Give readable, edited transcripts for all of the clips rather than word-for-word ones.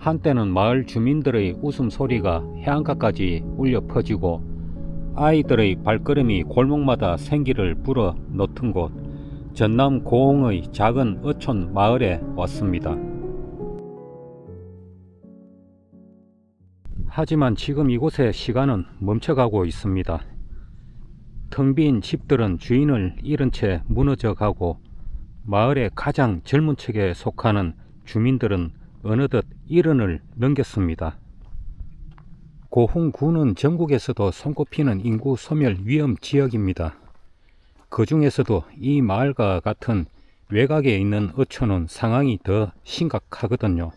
한때는 마을 주민들의 웃음소리가 해안가까지 울려 퍼지고 아이들의 발걸음이 골목마다 생기를 불어 넣던 곳 전남 고흥의 작은 어촌 마을에 왔습니다. 하지만 지금 이곳의 시간은 멈춰가고 있습니다. 텅 빈 집들은 주인을 잃은 채 무너져 가고 마을의 가장 젊은 층에 속하는 주민들은 어느덧 70을 넘겼습니다. 고흥군은 전국에서도 손꼽히는 인구 소멸 위험 지역입니다. 그 중에서도 이 마을과 같은 외곽에 있는 어촌은 상황이 더 심각하거든요.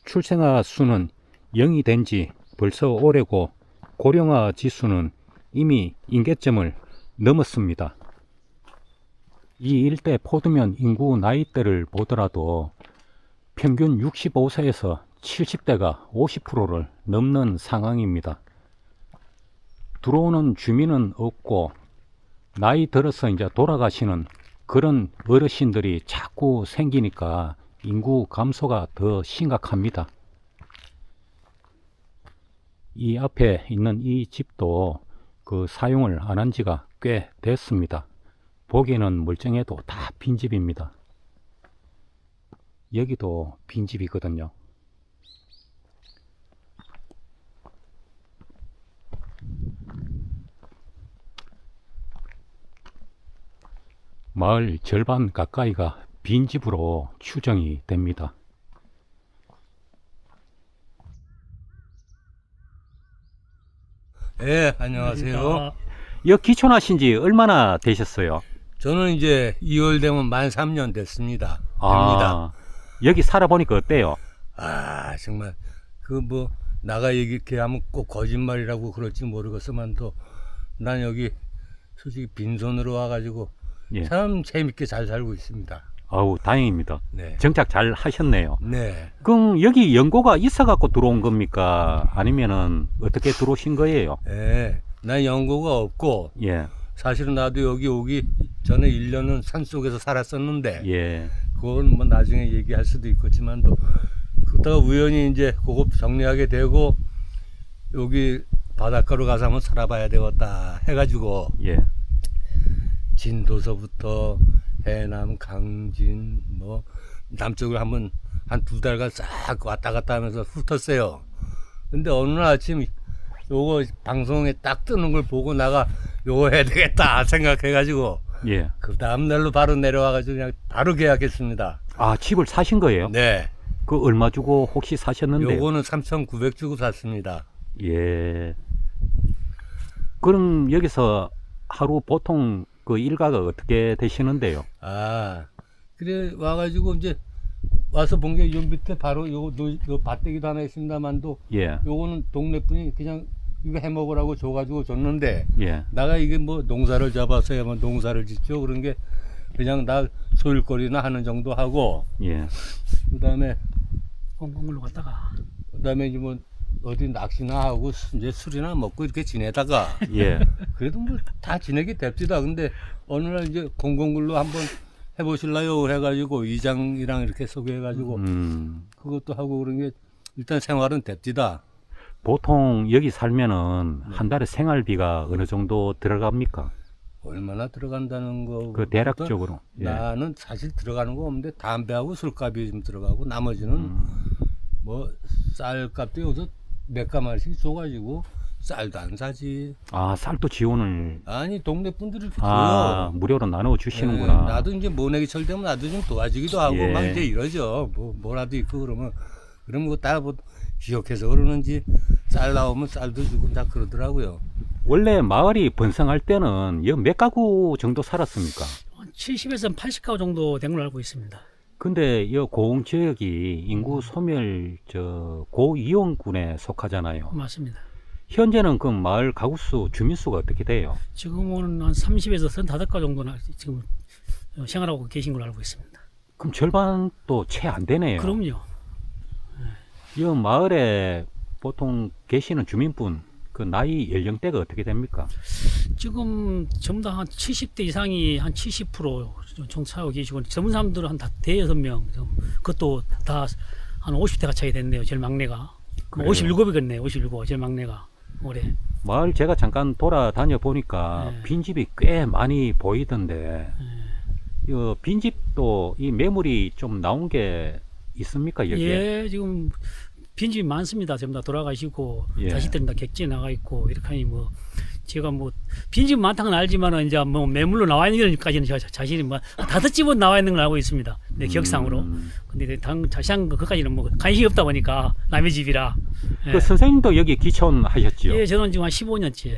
출생아 수는 0이 된 지 벌써 오래고 고령화 지수는 이미 임계점을 넘었습니다. 이 일대 포도면 인구 나이대를 보더라도 평균 65세에서 70대가 50%를 넘는 상황입니다. 들어오는 주민은 없고 나이 들어서 이제 돌아가시는 그런 어르신들이 자꾸 생기니까 인구 감소가 더 심각합니다. 이 앞에 있는 이 집도 그 사용을 안 한 지가 꽤 됐습니다. 보기에는 멀쩡해도 다 빈집입니다. 여기도 빈집이거든요. 마을 절반 가까이가 빈집으로 추정이 됩니다. 네, 안녕하세요. 여기 기촌하신 지 얼마나 되셨어요? 저는 이제 2월 되면 만 3년 됐습니다. 아, 여기 살아보니까 어때요? 아, 정말 그 뭐 나가 얘기해 하면 꼭 거짓말이라고 그럴지 모르겠으만도 난 여기 솔직히 빈손으로 와가지고 예. 참 재밌게 잘 살고 있습니다. 아우, 다행입니다. 네. 정착 잘 하셨네요. 네. 그럼 여기 연고가 있어갖고 들어온 겁니까? 아니면은 어떻게 들어오신 거예요? 네. 난 연고가 없고 예, 사실은 나도 여기 오기 전에 1년은 산속에서 살았었는데 예, 그건 뭐 나중에 얘기할 수도 있겠지만도 그러다가 우연히 이제 그거 정리하게 되고 여기 바닷가로 가서 한번 살아봐야 되겠다 해가지고 예. 진도서부터 해남, 강진 뭐 남쪽을 한번 한 2달간 싹 왔다 갔다 하면서 훑었어요. 근데 어느 날 아침 요거 방송에 딱 뜨는 걸 보고 나가 요거 해야 되겠다 생각해가지고 예. 그 다음날로 바로 내려와가지고 그냥 바로 계약했습니다. 아, 집을 사신 거예요? 네. 그 얼마 주고 혹시 사셨는데요? 요거는 3,900 주고 샀습니다. 예. 그럼 여기서 하루 보통 그 일가가 어떻게 되시는데요? 아, 그래 와가지고 이제 와서 본 게 요 밑에 바로 요 밭대기도 하나 있습니다만도 예, 요거는 동네 분이 그냥 이거 해 먹으라고 줘가지고 줬는데 예, 나가 이게 뭐 농사를 잡아서야만 농사를 짓죠. 그런 게 그냥 나 소일거리나 하는 정도 하고 예. 그다음에 공공물로 갔다가 이제 뭐 어디 낚시나 하고 이제 술이나 먹고 이렇게 지내다가 예. 그래도 뭐 다 지내기 됩디다. 근데 어느 날 이제 공공글로 한번 해보실래요? 해가지고 이장이랑 이렇게 소개해가지고 그것도 하고 그런 게 일단 생활은 됩디다. 보통 여기 살면은 한 달에 생활비가 어느 정도 들어갑니까? 얼마나 들어간다는 거. 그 대략적으로. 예. 나는 사실 들어가는 거 없는데 담배하고 술값이 좀 들어가고 나머지는 뭐 쌀값도 여기서 몇 가마씩 줘가지고 쌀도 안 사지. 아, 쌀도 지원을. 아니 동네 분들이 이렇게 아, 줘요. 무료로 나눠 주시는구나. 네, 나도 이제 모내기철 되면 나도 좀 도와주기도 하고 예. 막 이제 이러죠. 뭐라도 있고 그러면 그거 다 뭐 기억해서 그러는지 쌀 나오면 쌀도 주고 다 그러더라고요. 원래 마을이 번성할 때는 여 몇 가구 정도 살았습니까? 70에서 80가구 정도 된 걸로 알고 있습니다. 근데 이 고흥 지역이 인구 소멸 고이용군에 속하잖아요. 맞습니다. 현재는 그 마을 가구 수 주민 수가 어떻게 돼요? 지금은 한 30에서 35가구 정도나 지금 생활하고 계신 걸로 알고 있습니다. 그럼 절반도 채 안 되네요. 그럼요. 이 마을에 보통 계시는 주민분 그 나이 연령대가 어떻게 됩니까? 지금 전부 다 한 70대 이상이 한 70% 정차하고 계시고 젊은 사람들은 한 대여섯 명, 그것도 다 한 50대가 차이 됐네요. 제일 막내가. 그래요? 57이겠네요. 57 제일 막내가 올해. 마을 제가 잠깐 돌아다녀 보니까 네. 빈집이 꽤 많이 보이던데 이 빈집도 이 매물이 좀 나온 게 있습니까 여기에? 예, 지금 빈집이 많습니다. 전부 다 돌아가시고 예. 자식들은 다 객지에 나가 있고 이렇게 하니 뭐 제가 뭐 빈집 많다는 건 알지만은 이제 뭐 매물로 나와 있는 것까지는 자신이 뭐 5집은 나와 있는 걸 알고 있습니다. 내 기억상으로. 근데 자세한 그까지는 뭐 관심이 없다 보니까 남의 집이라. 예. 그 선생님도 여기 기촌 하셨지요? 예, 저는 지금 한 15년째.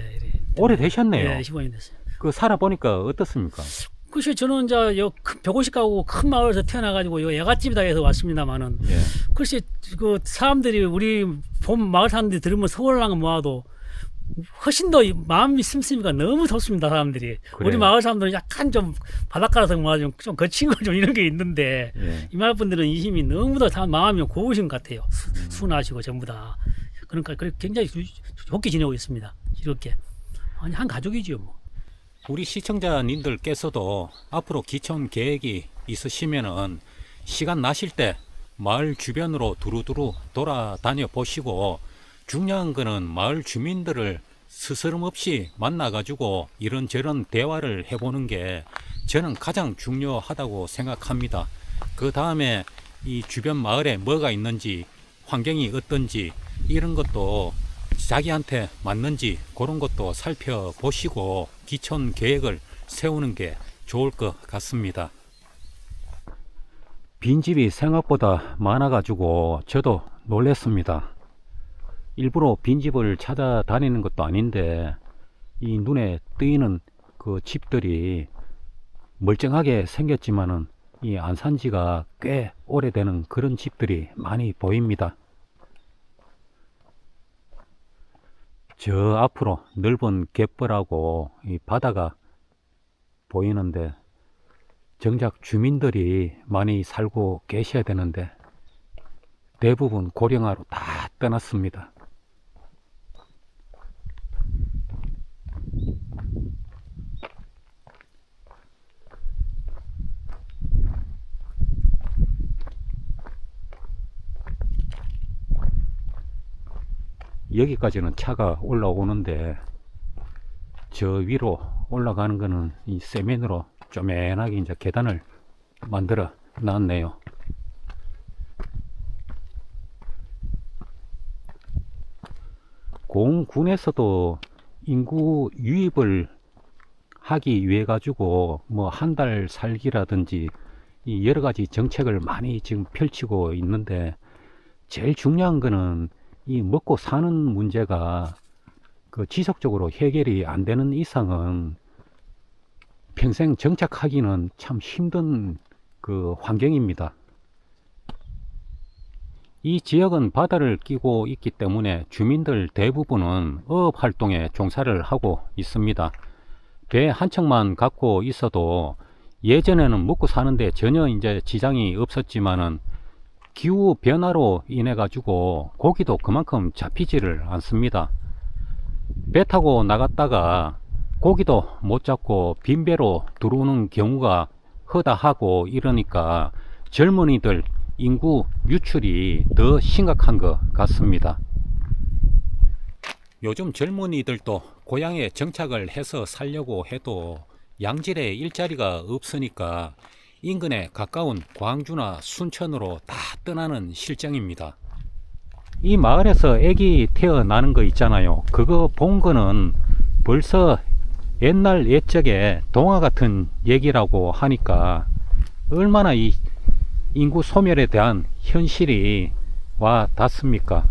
오래 되셨네요. 예, 15년 됐어요. 그 살아보니까 어떻습니까? 글쎄 저는 이제 요 150 가구 큰 마을에서 태어나가지고 요 애갓집이다 해서 왔습니다만은 예. 글쎄 그 사람들이 우리 본 마을 사람들이 들으면 서울랑 모아도 훨씬 더 마음이 씀씀이가 너무 덥습니다 사람들이. 그래요? 우리 마을 사람들은 약간 좀 바닷가라서 뭐 좀 거친 거 좀 이런 게 있는데 예. 이 마을 분들은 이 힘이 너무 더 마음이 고우신 것 같아요. 순하시고 전부 다. 그러니까 굉장히 좋게 지내고 있습니다. 이렇게 아니 한 가족이죠 뭐. 우리 시청자님들께서도 앞으로 기촌 계획이 있으시면은 시간 나실 때 마을 주변으로 두루두루 돌아다녀 보시고 중요한 거는 마을 주민들을 스스럼 없이 만나 가지고 이런저런 대화를 해보는 게 저는 가장 중요하다고 생각합니다. 그 다음에 이 주변 마을에 뭐가 있는지 환경이 어떤지 이런 것도 자기한테 맞는지 그런 것도 살펴보시고 기촌 계획을 세우는 게 좋을 것 같습니다. 빈집이 생각보다 많아 가지고 저도 놀랐습니다. 일부러 빈집을 찾아다니는 것도 아닌데 이 눈에 띄는 그 집들이 멀쩡하게 생겼지만은 이 안 산 지가 꽤 오래되는 그런 집들이 많이 보입니다. 저 앞으로 넓은 갯벌하고 이 바다가 보이는데 정작 주민들이 많이 살고 계셔야 되는데 대부분 고령화로 다 떠났습니다. 여기까지는 차가 올라오는데 저 위로 올라가는 거는 이 세면으로 쪼맨하게 이제 계단을 만들어 놨네요. 공군에서도 인구 유입을 하기 위해 가지고 뭐 한 달 살기라든지 이 여러 가지 정책을 많이 지금 펼치고 있는데 제일 중요한 거는 이 먹고 사는 문제가 그 지속적으로 해결이 안 되는 이상은 평생 정착하기는 참 힘든 그 환경입니다. 이 지역은 바다를 끼고 있기 때문에 주민들 대부분은 어업 활동에 종사를 하고 있습니다. 배 한 척만 갖고 있어도 예전에는 먹고 사는데 전혀 이제 지장이 없었지만은 기후 변화로 인해 가지고 고기도 그만큼 잡히지를 않습니다. 배 타고 나갔다가 고기도 못 잡고 빈배로 들어오는 경우가 허다하고 이러니까 젊은이들 인구 유출이 더 심각한 것 같습니다. 요즘 젊은이들도 고향에 정착을 해서 살려고 해도 양질의 일자리가 없으니까 인근에 가까운 광주나 순천으로 다 떠나는 실정입니다. 이 마을에서 애기 태어나는 거 있잖아요. 그거 본 거는 벌써 옛날 옛적에 동화 같은 얘기라고 하니까 얼마나 이 인구 소멸에 대한 현실이 와 닿습니까?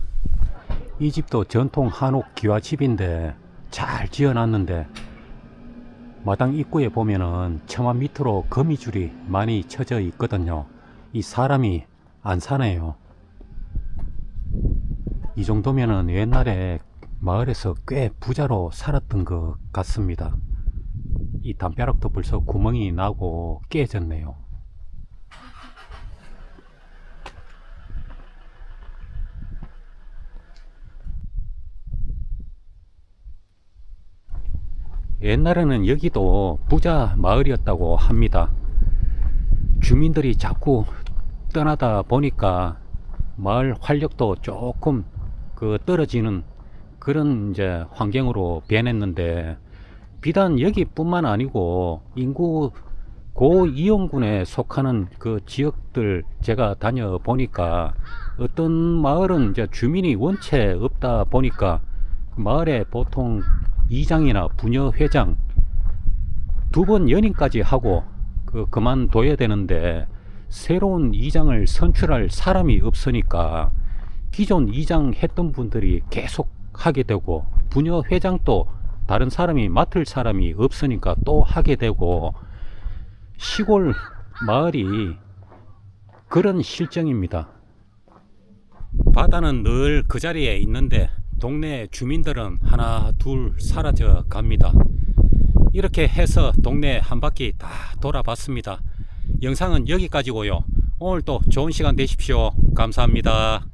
이 집도 전통 한옥 기와집인데 잘 지어놨는데 마당 입구에 보면은 처마 밑으로 거미줄이 많이 쳐져 있거든요. 이 사람이 안 사네요. 이 정도면은 옛날에 마을에서 꽤 부자로 살았던 것 같습니다. 이 담벼락도 벌써 구멍이 나고 깨졌네요. 옛날에는 여기도 부자 마을이었다고 합니다. 주민들이 자꾸 떠나다 보니까 마을 활력도 조금 그 떨어지는 그런 이제 환경으로 변했는데, 비단 여기뿐만 아니고 인구 고이용군에 속하는 그 지역들 제가 다녀보니까 어떤 마을은 이제 주민이 원체 없다 보니까 마을에 보통 이장이나 부녀회장 2번 연임까지 하고 그만둬야 되는데, 새로운 이장을 선출할 사람이 없으니까 기존 이장 했던 분들이 계속 하게 되고, 부녀회장도 다른 사람이 맡을 사람이 없으니까 또 하게 되고, 시골 마을이 그런 실정입니다. 바다는 늘 그 자리에 있는데 동네 주민들은 하나 둘 사라져 갑니다. 이렇게 해서 동네 한 바퀴 다 돌아봤습니다. 영상은 여기까지고요. 오늘도 좋은 시간 되십시오. 감사합니다.